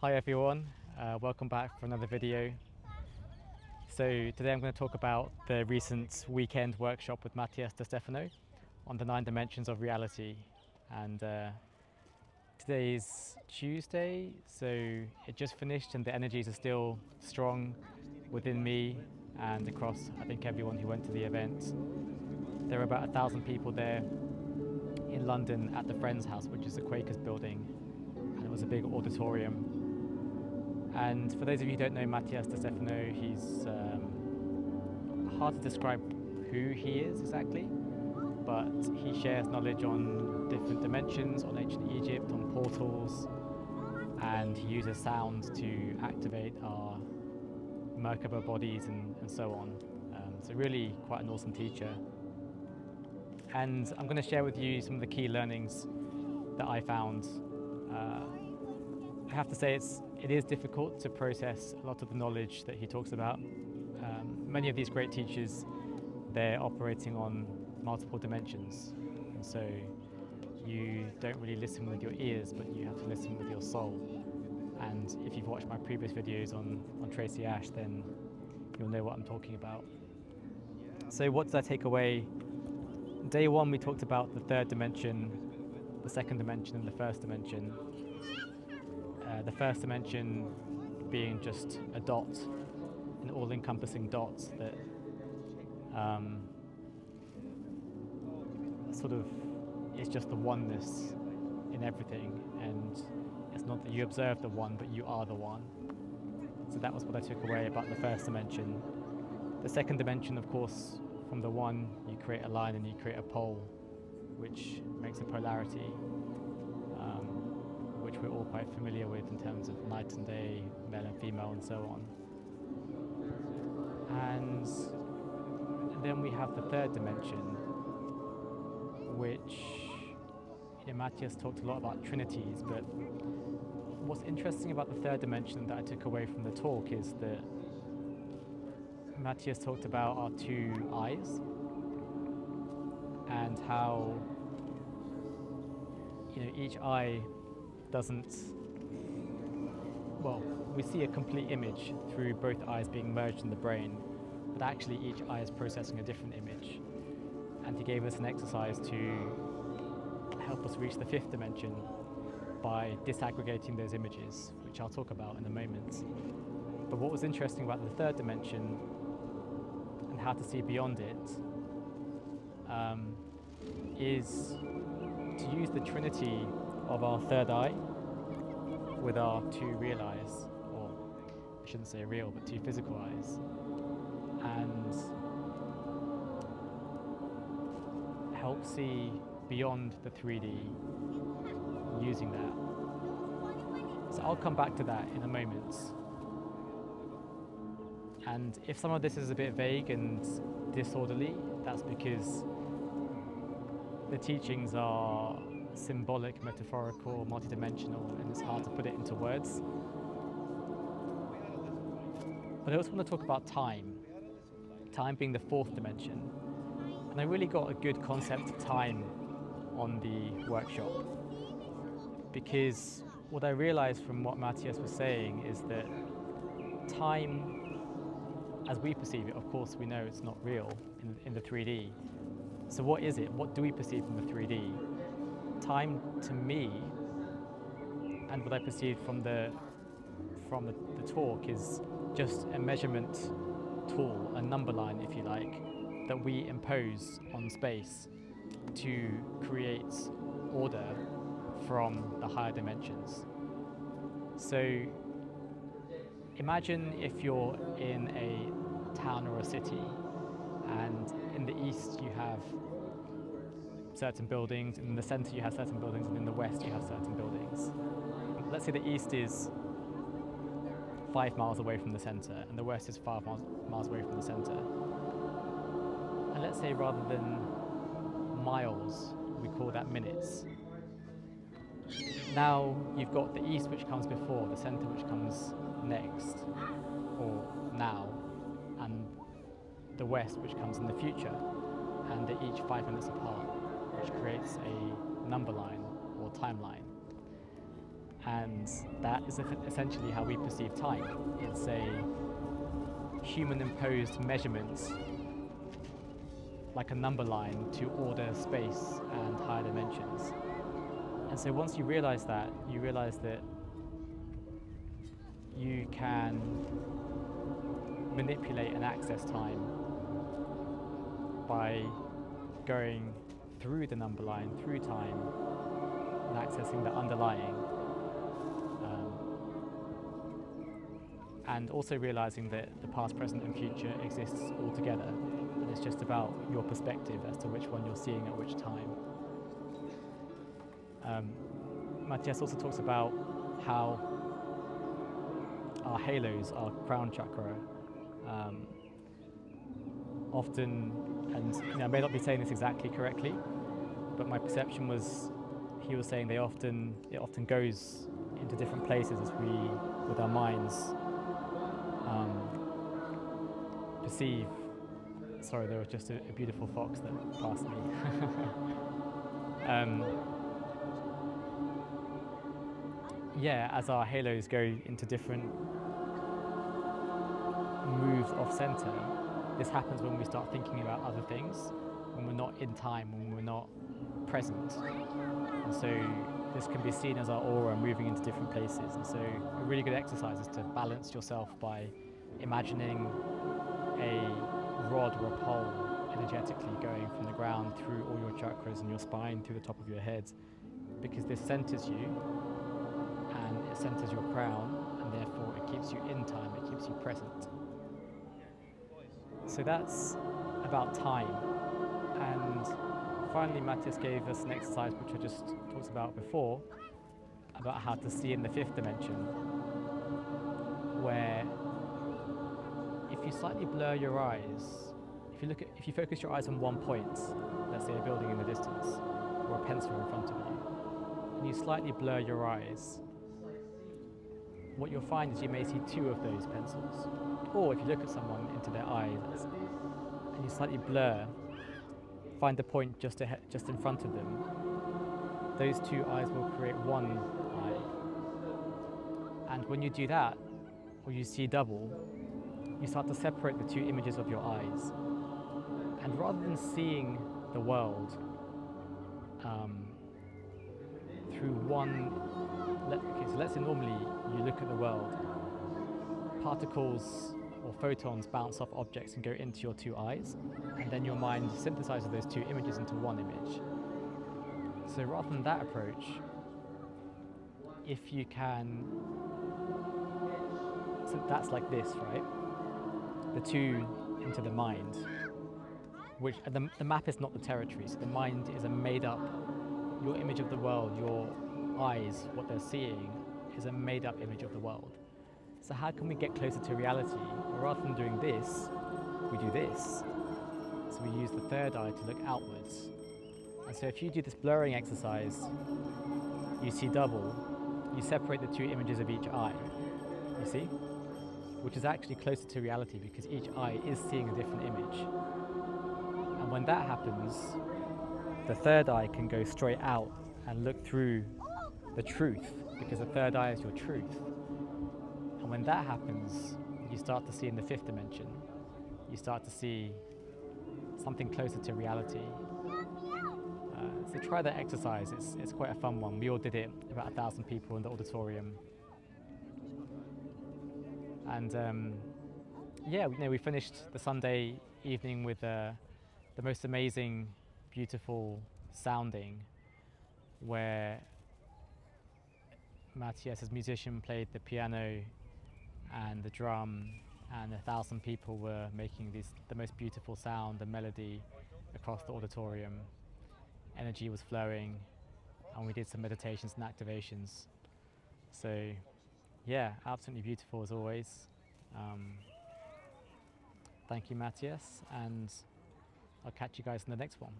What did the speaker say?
Hi everyone, welcome back for another video. So today I'm going to talk about the recent weekend workshop with Matias De Stefano on the 9 dimensions of reality. And today is Tuesday, so it just finished and the energies are still strong within me and across I think everyone who went to the event. There were about 1,000 people there in London at the Friends House, which is the Quakers building, and it was a big auditorium. And for those of you who don't know Matias De Stefano, he's hard to describe who he is exactly, but he shares knowledge on different dimensions, on ancient Egypt, on portals, and he uses sound to activate our Merkaba bodies and so on. So really quite an awesome teacher. And I'm going to share with you some of the key learnings that I found. I have to say it is difficult to process a lot of the knowledge that he talks about. Many of these great teachers, they're operating on multiple dimensions, and so you don't really listen with your ears, but you have to listen with your soul. And if you've watched my previous videos on Tracy Ash, then you'll know what I'm talking about. So what did I take away? Day one, we talked about the third dimension, the second dimension, and the first dimension. The first dimension being just a dot, an all-encompassing dot that sort of is just the oneness in everything, and it's not that you observe the one, but you are the one. So that was what I took away about the first dimension. The second dimension, of course, from the one, you create a line and you create a pole, which makes a polarity, which we're all quite familiar with in terms of night and day, male and female, and so on. And then we have the third dimension, which Matias talked a lot about trinities, but what's interesting about the third dimension that I took away from the talk is that Matias talked about our two eyes and how each eye doesn't, well, we see a complete image through both eyes being merged in the brain, but actually each eye is processing a different image. And he gave us an exercise to help us reach the fifth dimension by disaggregating those images, which I'll talk about in a moment. But what was interesting about the third dimension and how to see beyond it is to use the trinity of our third eye with our two real eyes, or I shouldn't say real, but two physical eyes, and help see beyond the 3D using that. So I'll come back to that in a moment. And if some of this is a bit vague and disorderly, that's because the teachings are symbolic, metaphorical, multidimensional, and it's hard to put it into words. But I also want to talk about time being the fourth dimension. And I really got a good concept of time on the workshop, because what I realized from what Matias was saying is that time, as we perceive it, of course we know it's not real in the 3D. So what is it? What do we perceive in the 3D? Time to me, and what I perceived from the talk, is just a measurement tool, a number line, if you like, that we impose on space to create order from the higher dimensions. So imagine if you're in a town or a city, and in the east you have certain buildings, in the center you have certain buildings, and in the west you have certain buildings. Let's say the east is 5 miles away from the center, and the west is 5 miles away from the center. And let's say rather than miles, we call that minutes. Now you've got the east, which comes before, the center, which comes next, or now, and the west, which comes in the future, and they're each 5 minutes apart, which creates a number line or timeline. And that is essentially how we perceive time. It's a human-imposed measurement, like a number line to order space and higher dimensions. And so once you realize that, you realize that you can manipulate and access time by going through the number line, through time, and accessing the underlying. And also realizing that the past, present and future exists all together, and it's just about your perspective as to which one you're seeing at which time. Matias also talks about how our halos, our crown chakra, often, and I may not be saying this exactly correctly, but my perception was, he was saying it often goes into different places as we, with our minds, perceive. Sorry, there was just a beautiful fox that passed me. Yeah, as our halos go into different moves off center, this happens when we start thinking about other things, when we're not in time, when we're not present. And so this can be seen as our aura moving into different places. And so a really good exercise is to balance yourself by imagining a rod or a pole energetically going from the ground through all your chakras and your spine, through the top of your head, because this centers you and it centers your crown, and therefore it keeps you in time, it keeps you present. So that's about time. And finally, Matias gave us an exercise which I just talked about before, about how to see in the fifth dimension, where if you slightly blur your eyes, if you focus your eyes on one point, let's say a building in the distance or a pencil in front of you, and you slightly blur your eyes, what you'll find is you may see two of those pencils. Or if you look at someone into their eyes and you slightly blur, find the point just in front of them, those two eyes will create one eye. And when you do that, or you see double, you start to separate the two images of your eyes. And rather than seeing the world through one, so let's say normally you look at the world, particles or photons bounce off objects and go into your two eyes, and then your mind synthesizes those two images into one image. So rather than that approach, if you can, so that's like this, right? The two into the mind, which the map is not the territory, so the mind is a made up, your image of the world, your eyes, what they're seeing, is a made up image of the world. So how can we get closer to reality? Well, rather than doing this, we do this. So we use the third eye to look outwards. And so if you do this blurring exercise, you see double, you separate the two images of each eye, you see? Which is actually closer to reality because each eye is seeing a different image. And when that happens, the third eye can go straight out and look through the truth, because the third eye is your truth. And when that happens, you start to see in the fifth dimension. You start to see something closer to reality. So try that exercise, it's quite a fun one. We all did it, about 1,000 people in the auditorium. And yeah, we finished the Sunday evening with the most amazing, beautiful sounding, where Matias, as musician, played the piano and the drum, and 1,000 people were making the most beautiful sound and melody across the auditorium. Energy was flowing, and we did some meditations and activations. So yeah, absolutely beautiful as always. Thank you, Matias, and I'll catch you guys in the next one.